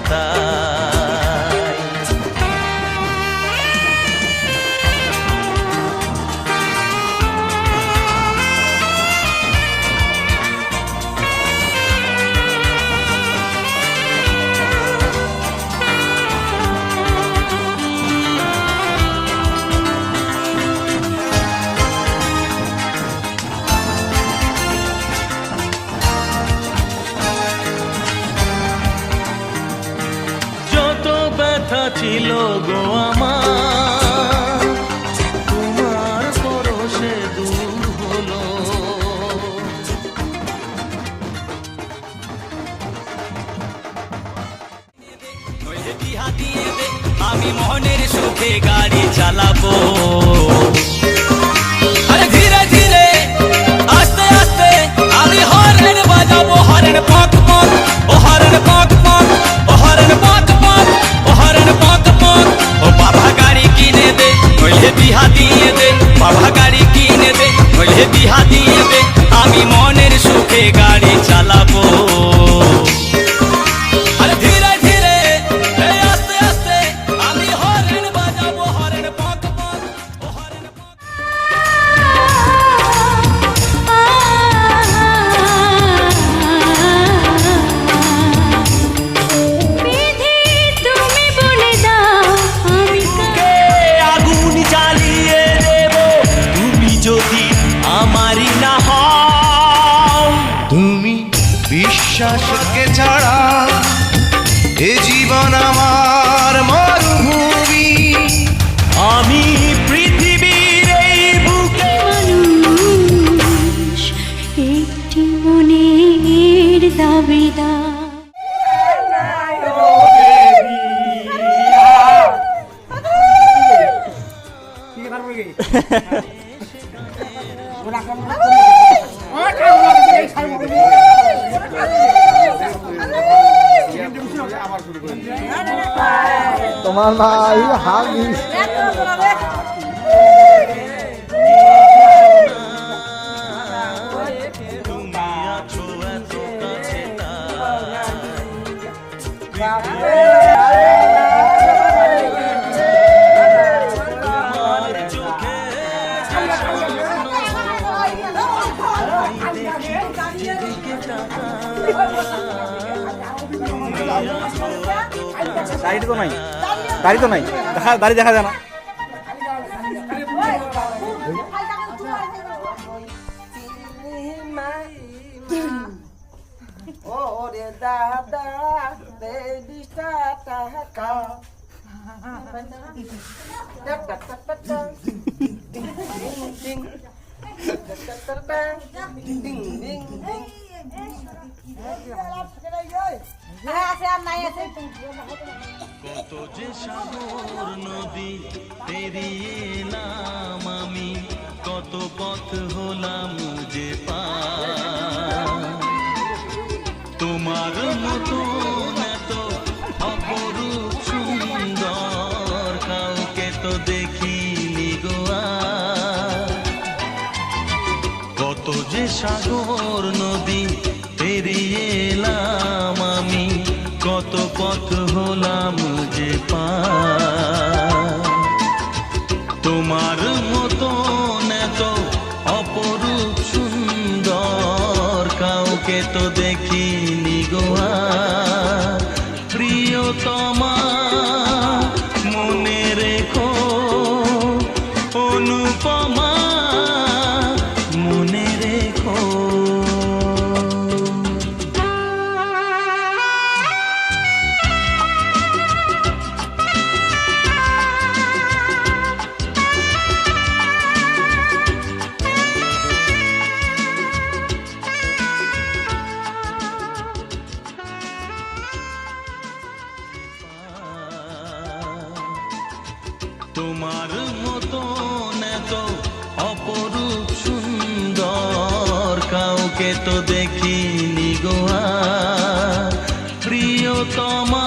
তাই। ছিল গো আমার তোমার পরশে দূর হলো, আমি মনের সুখে গাড়ি চালাবো। আরে ধীরে ধীরে আস্তে আস্তে আমি হর্ন বাজাবো, হর্ন পক পক ও হর্ন পক পক ও হর্ন পক পক ও হর্ন পক পক। ও বাবা গাড়ি কিনে দে নইলে বিহা দিয়ে দে, বাবা গাড়ি কিনে দে নইলে বিহা দিয়ে দে, আমি মনের সুখে গাড়ি চালাবো। আরে ধীরে ধীরে আস্তে আস্তে আমি হর্ন বাজাবো, হর্ন পক পক ও হর্ন পক। আমারি না হও তুমি বিশ্বাসকে ছাড়া এ জীবন আমার মরুভূমি, আমি পৃথিবীর এই বুকে মানুষ একটি মনের দাবিদার। তোমার ভাই হাগি তুমি আছো এত কাছে তোমার চোখে দাড়ি তো নাই, দাড়ি তো নাই, দাড়ি দেখা যায় না। ওরে দাদা দেবিটা টাকা কত যে সাগর নদী পেরিয়ে এলাম আমি, কত পথ হলাম যে পার। তোমার মতো এত অপরূপ সুন্দর কাউকে তো দেখিনি গো আর। কত যে সাগর নদী পেরিয়ে এলাম আমি, কত পথ হলাম যে পার। তোমার মতো এত অপরূপ সুন্দর কাউকে তো দেখিনি গো আর। প্রিয়তমা মনে রেখো, অনুপমা মনে রেখো। তোমার মতো এত অপরূপ সুন্দর কাউকে তো দেখিনি গো আর। প্রিয়তমা